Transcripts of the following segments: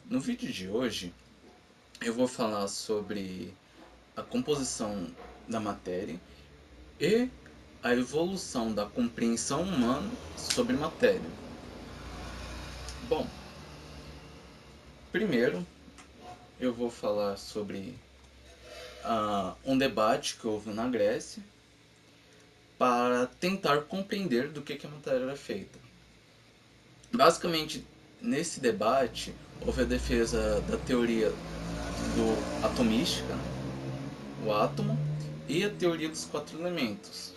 No vídeo de hoje eu vou falar sobre a composição da matéria e a evolução da compreensão humana sobre matéria. Bom, primeiro eu vou falar sobre um debate que houve na Grécia para tentar compreender do que a matéria era feita. Basicamente, nesse debate houve a defesa da teoria do atomística, né? O átomo, e a teoria dos quatro elementos.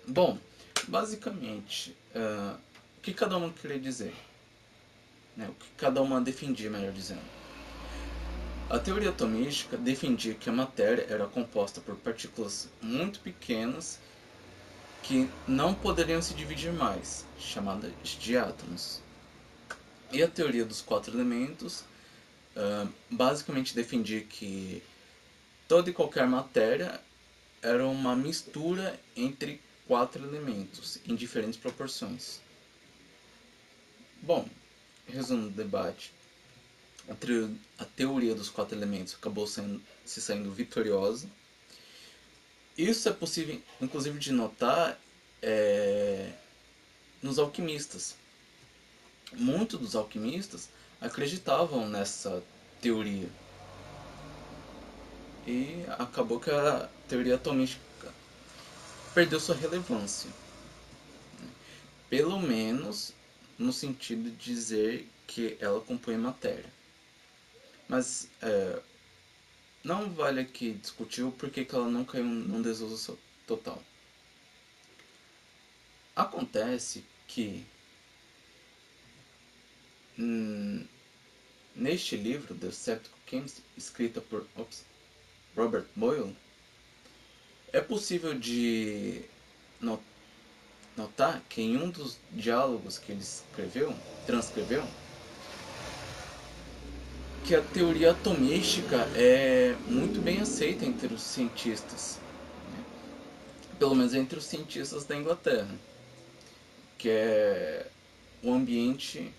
Bom, basicamente, o que cada uma queria dizer? Né? O que cada uma defendia, melhor dizendo. A teoria atomística defendia que a matéria era composta por partículas muito pequenas que não poderiam se dividir mais, chamadas de átomos. E a teoria dos quatro elementos basicamente defendia que toda e qualquer matéria era uma mistura entre quatro elementos em diferentes proporções. Bom, resumo do debate. A teoria dos quatro elementos acabou se saindo vitoriosa. Isso é possível, inclusive, de notar nos alquimistas. Muitos dos alquimistas acreditavam nessa teoria. E acabou que a teoria atomística perdeu sua relevância. Pelo menos no sentido de dizer que ela compõe matéria. Mas não vale aqui discutir o porquê que ela não caiu num desuso total. Acontece que neste livro, The Skeptical Chemist, escrita por Robert Boyle, é possível de notar que em um dos diálogos que ele transcreveu, que a teoria atomística é muito bem aceita entre os cientistas, né? Pelo menos entre os cientistas da Inglaterra, que é o ambiente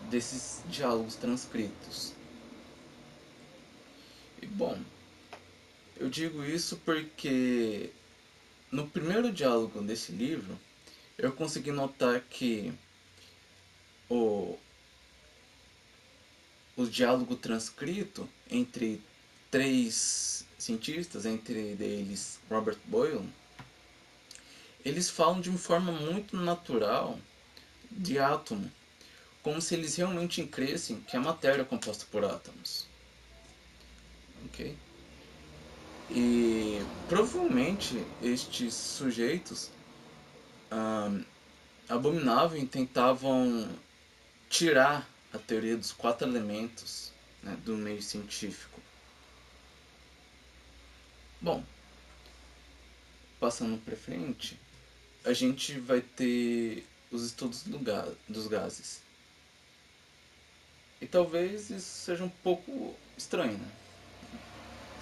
desses diálogos transcritos. E bom, eu digo isso porque no primeiro diálogo desse livro eu consegui notar que o, o diálogo transcrito entre três cientistas, entre eles Robert Boyle, eles falam de uma forma muito natural de átomo, como se eles realmente crescem que a matéria é composta por átomos. Ok? E provavelmente estes sujeitos abominavam e tentavam tirar a teoria dos quatro elementos, né, do meio científico. Bom, passando para frente, a gente vai ter os estudos dos gases. E talvez isso seja um pouco estranho, né?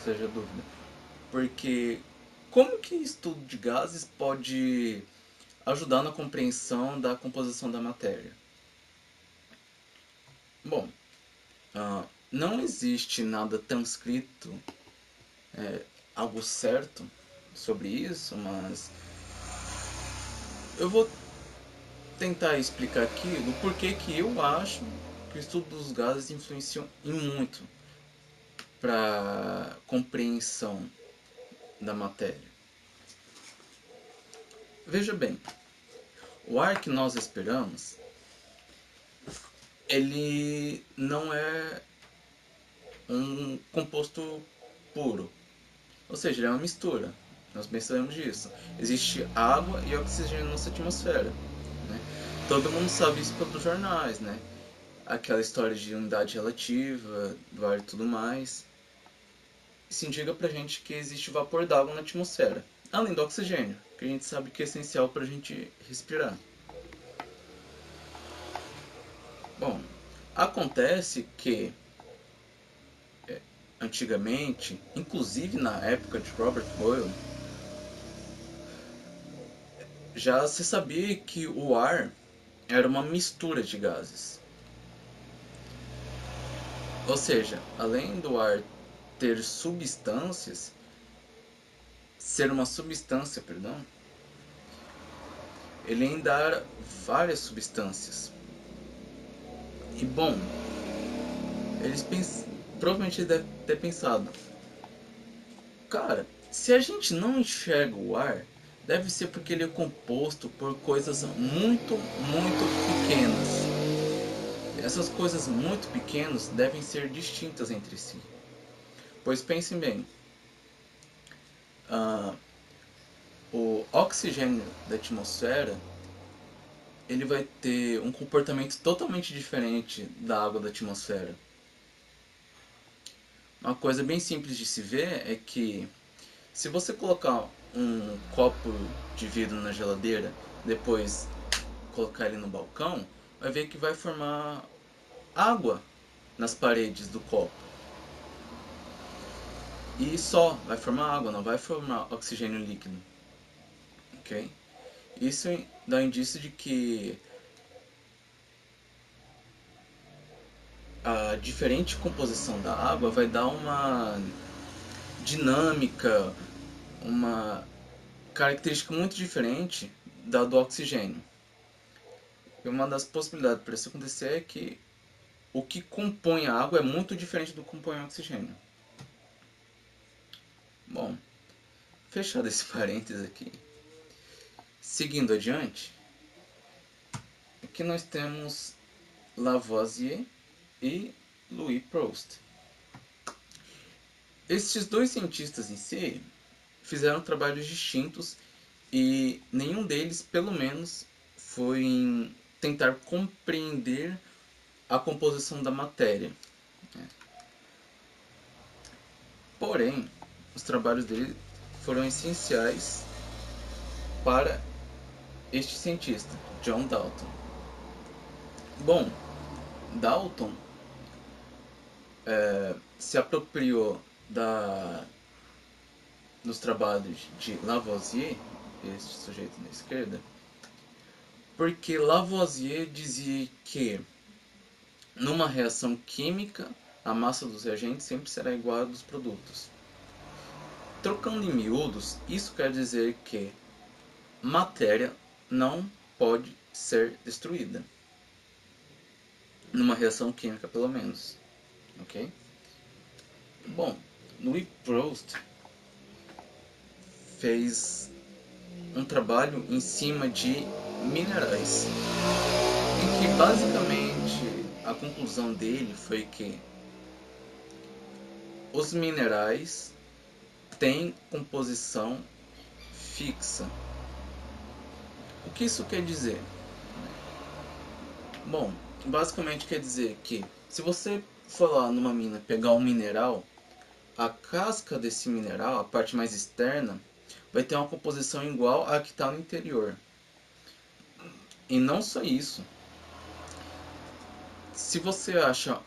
Seja dúvida. Porque como que estudo de gases pode ajudar na compreensão da composição da matéria? Bom, não existe nada transcrito, algo certo sobre isso, mas eu vou tentar explicar aqui o porquê que eu acho que o estudo dos gases influenciam muito para a compreensão da matéria. Veja bem, o ar que nós respiramos, ele não é um composto puro, ou seja, ele é uma mistura. Nós bem sabemos disso. Existe água e oxigênio na nossa atmosfera, né? Todo mundo sabe isso pelos jornais, né? Aquela história de unidade relativa do ar e tudo mais. Isso indica pra gente que existe vapor d'água na atmosfera, além do oxigênio, que a gente sabe que é essencial pra gente respirar. Bom, acontece que antigamente, inclusive na época de Robert Boyle, já se sabia que o ar era uma mistura de gases. Ou seja, além do ar ter substâncias, ser uma substância, perdão, ele ainda há várias substâncias. E bom, provavelmente devem ter pensado, cara, se a gente não enxerga o ar, deve ser porque ele é composto por coisas muito pequenas. Essas coisas muito pequenas devem ser distintas entre si. Pois pensem bem, ah, o oxigênio da atmosfera ele vai ter um comportamento totalmente diferente da água da atmosfera. Uma coisa bem simples de se ver é que se você colocar um copo de vidro na geladeira, depois colocar ele no balcão, vai ver que vai formar água nas paredes do copo. E só vai formar água, não vai formar oxigênio líquido. Ok? Isso dá indício de que a diferente composição da água vai dar uma dinâmica, uma característica muito diferente da do oxigênio. E uma das possibilidades para isso acontecer é que o que compõe a água é muito diferente do que compõe o oxigênio. Bom, fechado esse parênteses aqui. Seguindo adiante, aqui nós temos Lavoisier e Louis Proust. Estes dois cientistas em si fizeram trabalhos distintos e nenhum deles, pelo menos, foi em tentar compreender a composição da matéria. Porém, os trabalhos dele foram essenciais para este cientista, John Dalton. Bom, Dalton se apropriou dos trabalhos de Lavoisier, este sujeito na esquerda, porque Lavoisier dizia que numa reação química a massa dos reagentes sempre será igual à dos produtos. Trocando em miúdos, isso quer dizer que matéria não pode ser destruída. Numa reação química, pelo menos. Ok? Bom, Louis Proust fez um trabalho em cima de minerais, em que basicamente a conclusão dele foi que os minerais têm composição fixa. O que isso quer dizer? Bom, basicamente quer dizer que se você for lá numa mina pegar um mineral, a casca desse mineral, a parte mais externa, vai ter uma composição igual à que está no interior. E não só isso. Se você acha,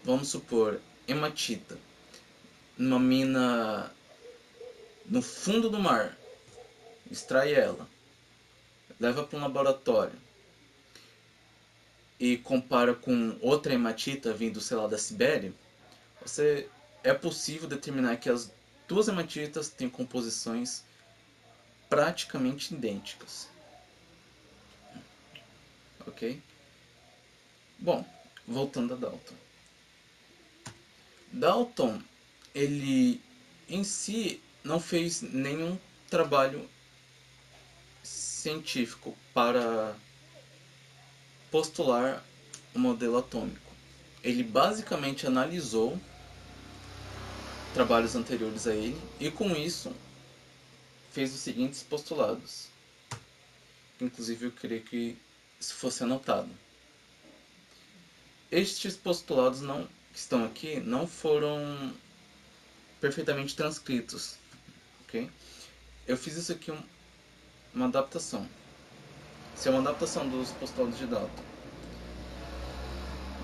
vamos supor, hematita numa mina no fundo do mar, extrai ela, leva para um laboratório e compara com outra hematita vindo, sei lá, da Sibéria, é possível determinar que as duas hematitas têm composições praticamente idênticas. Ok? Bom, voltando a Dalton. Dalton, ele em si não fez nenhum trabalho científico para postular o modelo atômico. Ele basicamente analisou trabalhos anteriores a ele e com isso fez os seguintes postulados. Inclusive eu queria que isso fosse anotado. Estes postulados que estão aqui não foram perfeitamente transcritos, ok? Eu fiz isso aqui uma adaptação. Isso é uma adaptação dos postulados de Dalton.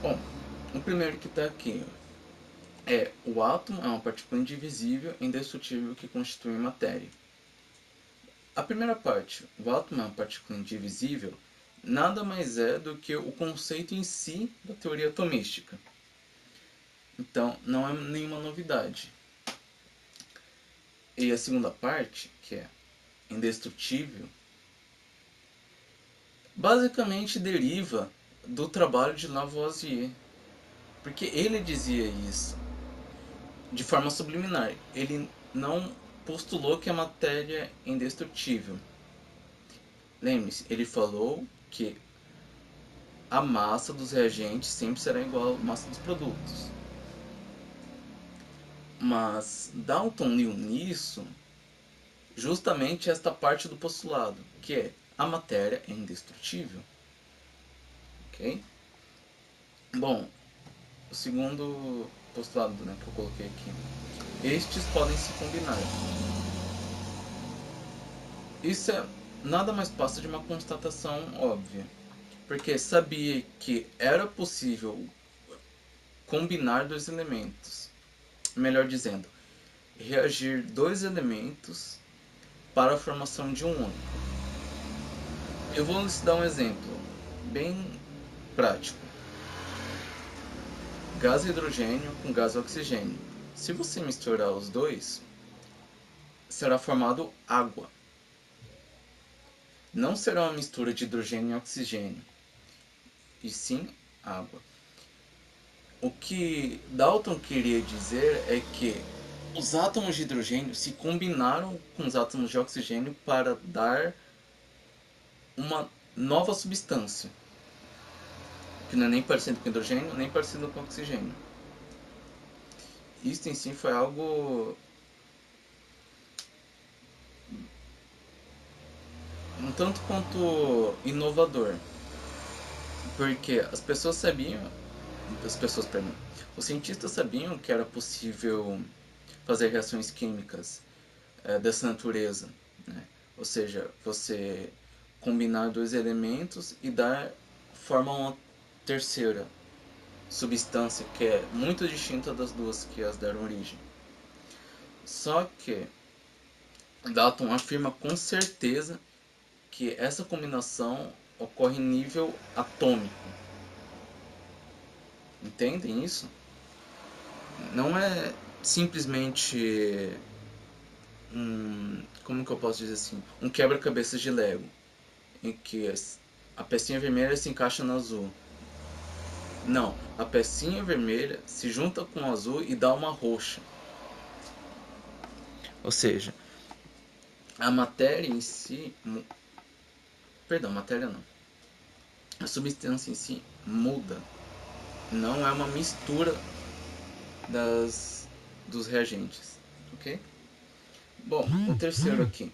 Bom, o primeiro que está aqui é: o átomo é uma partícula indivisível e indestrutível que constitui matéria. A primeira parte, o átomo é uma partícula indivisível, nada mais é do que o conceito em si da teoria atomística. Então, não é nenhuma novidade. E a segunda parte, que é indestrutível, basicamente deriva do trabalho de Lavoisier. Porque ele dizia isso de forma subliminar. Ele não postulou que a matéria é indestrutível. Lembre-se, ele falou que a massa dos reagentes sempre será igual à massa dos produtos. Mas Dalton leu nisso justamente esta parte do postulado, que é a matéria é indestrutível. Ok? Bom, o segundo postulado, né, que eu coloquei aqui. Estes podem se combinar. Isso é nada mais passa de uma constatação óbvia, porque sabia que era possível combinar dois elementos, melhor dizendo, reagir dois elementos para a formação de um único. Eu vou lhes dar um exemplo bem prático. Gás hidrogênio com gás oxigênio. Se você misturar os dois, será formado água. Não será uma mistura de hidrogênio e oxigênio, e sim água. O que Dalton queria dizer é que os átomos de hidrogênio se combinaram com os átomos de oxigênio para dar uma nova substância, que não é nem parecido com hidrogênio, nem parecido com oxigênio. Isso em si foi algo um tanto quanto inovador, porque os cientistas sabiam que era possível fazer reações químicas dessa natureza, né? Ou seja, você combinar dois elementos e dar forma a uma terceira substância que é muito distinta das duas que as deram origem. Só que Dalton afirma com certeza que essa combinação ocorre em nível atômico. Entendem isso? Não é simplesmente como que eu posso dizer assim, um quebra-cabeças de Lego, em que a pecinha vermelha se encaixa na azul. Não, a pecinha vermelha se junta com o azul e dá uma roxa. Ou seja, a matéria em si, perdão, matéria não. A substância em si muda. Não é uma mistura dos reagentes, ok? Bom, o terceiro aqui.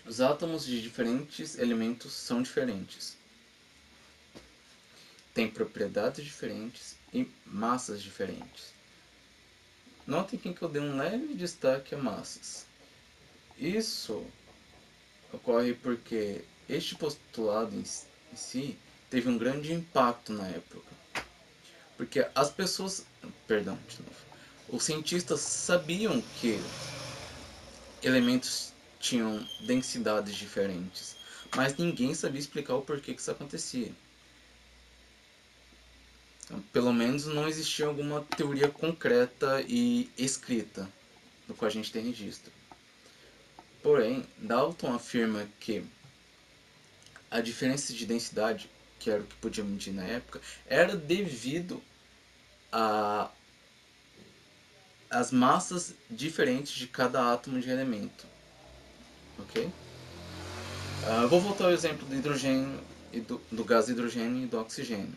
Os átomos de diferentes elementos são diferentes. Têm propriedades diferentes e massas diferentes. Notem que eu dei um leve destaque a massas. Isso ocorre porque este postulado em si teve um grande impacto na época. Porque as pessoas, perdão, de novo, os cientistas sabiam que elementos tinham densidades diferentes, mas ninguém sabia explicar o porquê que isso acontecia. Então, pelo menos não existia alguma teoria concreta e escrita do qual a gente tem registro. Porém, Dalton afirma que a diferença de densidade, que era o que podia medir na época, era devido a as massas diferentes de cada átomo de elemento. Ok? Vou voltar ao exemplo do hidrogênio e do gás hidrogênio e do oxigênio.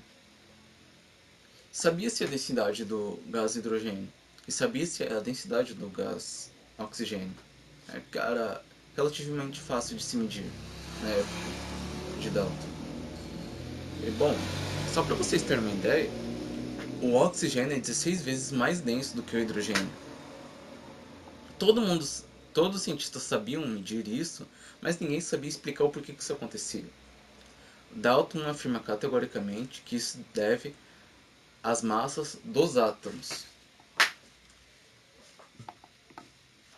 Sabia-se a densidade do gás hidrogênio e sabia-se a densidade do gás oxigênio. Era relativamente fácil de se medir na época de Dalton. E, bom, só para vocês terem uma ideia, o oxigênio é 16 vezes mais denso do que o hidrogênio. Todo mundo, todos os cientistas sabiam medir isso, mas ninguém sabia explicar o porquê que isso acontecia. Dalton afirma categoricamente que isso deve às massas dos átomos.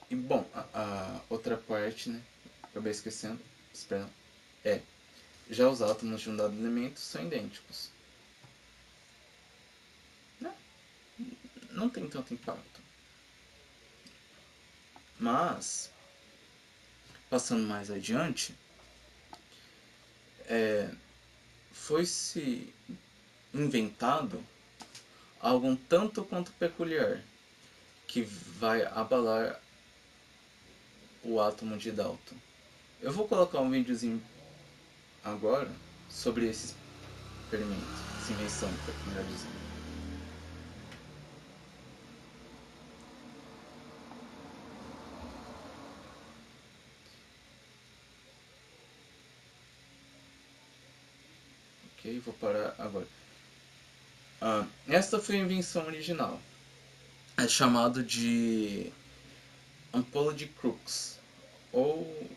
E bom, a outra parte, né, acabei esquecendo, espera, já os átomos de um dado elemento são idênticos. não tem tanto impacto. Mas, passando mais adiante, foi-se inventado algo um tanto quanto peculiar, que vai abalar o átomo de Dalton. Eu vou colocar um videozinho agora sobre esse experimento, essa invenção, melhor dizendo. Ok, vou parar agora. Esta foi a invenção original. É chamado de ampola de Crookes, ou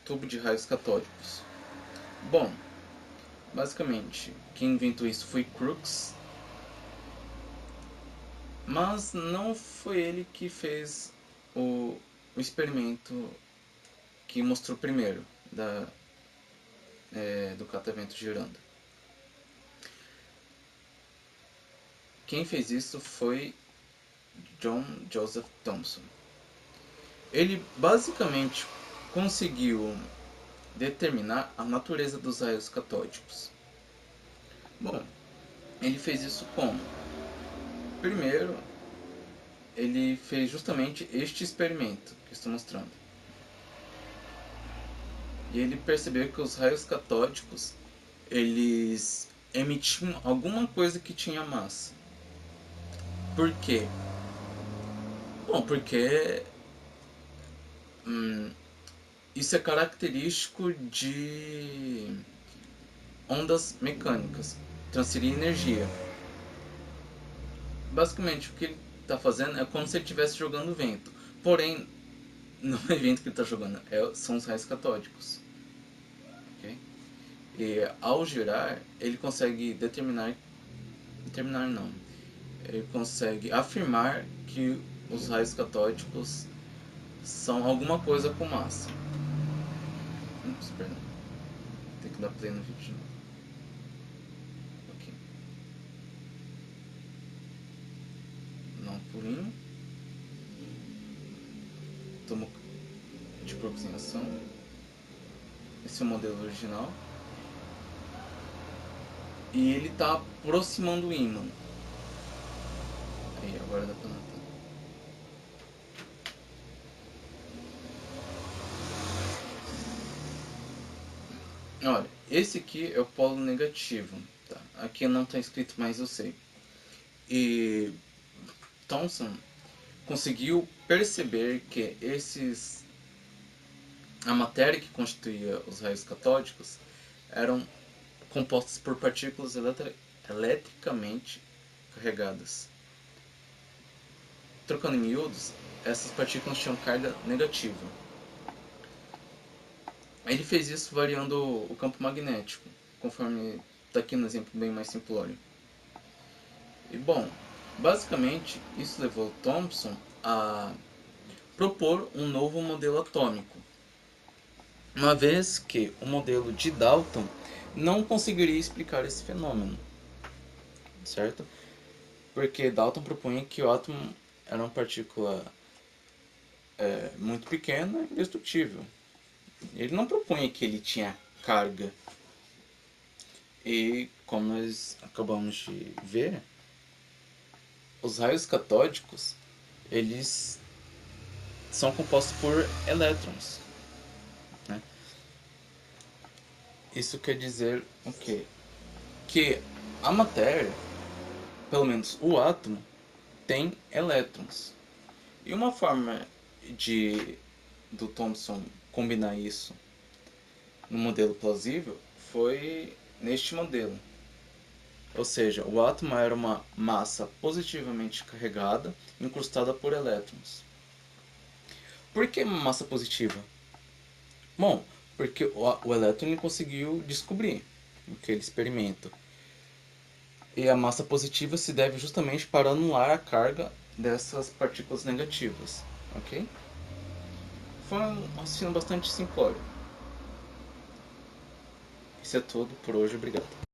tubo de raios catódicos. Bom, basicamente, quem inventou isso foi Crookes, mas não foi ele que fez o experimento que mostrou primeiro do catavento girando. Quem fez isso foi John Joseph Thomson. Ele basicamente conseguiu determinar a natureza dos raios catódicos. Bom, ele fez isso como? Primeiro, ele fez justamente este experimento que estou mostrando. E ele percebeu que os raios catódicos, eles emitiam alguma coisa que tinha massa. Por quê? Bom, porque isso é característico de ondas mecânicas, transferir energia. Basicamente, o que ele está fazendo é como se ele estivesse jogando vento. Porém, não é vento que ele está jogando, são os raios catódicos. Okay? E ao girar, ele consegue determinar não, ele consegue afirmar que os raios catódicos são alguma coisa com massa. Perdão. Tem que dar play no vídeo de novo. Ok. Dá um pulinho. Tomo de aproximação. Esse é o modelo original. E ele está aproximando o ímã. Aí, agora dá pra notar. Olha, esse aqui é o polo negativo. Tá? Aqui não está escrito, mas eu sei. E Thomson conseguiu perceber que a matéria que constituía os raios catódicos eram compostas por partículas eletricamente carregadas. Trocando em miúdos, essas partículas tinham carga negativa. Ele fez isso variando o campo magnético, conforme está aqui no exemplo bem mais simplório. E bom, basicamente isso levou Thomson a propor um novo modelo atômico, uma vez que o modelo de Dalton não conseguiria explicar esse fenômeno, certo? Porque Dalton propunha que o átomo era uma partícula muito pequena e indestrutível. Ele não propunha que ele tinha carga. E como nós acabamos de ver, os raios catódicos, eles são compostos por elétrons. Né? Isso quer dizer o quê? Que a matéria, pelo menos o átomo, tem elétrons. E uma forma do Thomson combinar isso no modelo plausível foi neste modelo. Ou seja, o átomo era uma massa positivamente carregada, incrustada por elétrons. Por que massa positiva? Bom, porque o elétron ele conseguiu descobrir aquele experimento. E a massa positiva se deve justamente para anular a carga dessas partículas negativas. Ok? Foi um raciocínio bastante simplório. Isso é tudo por hoje, obrigado.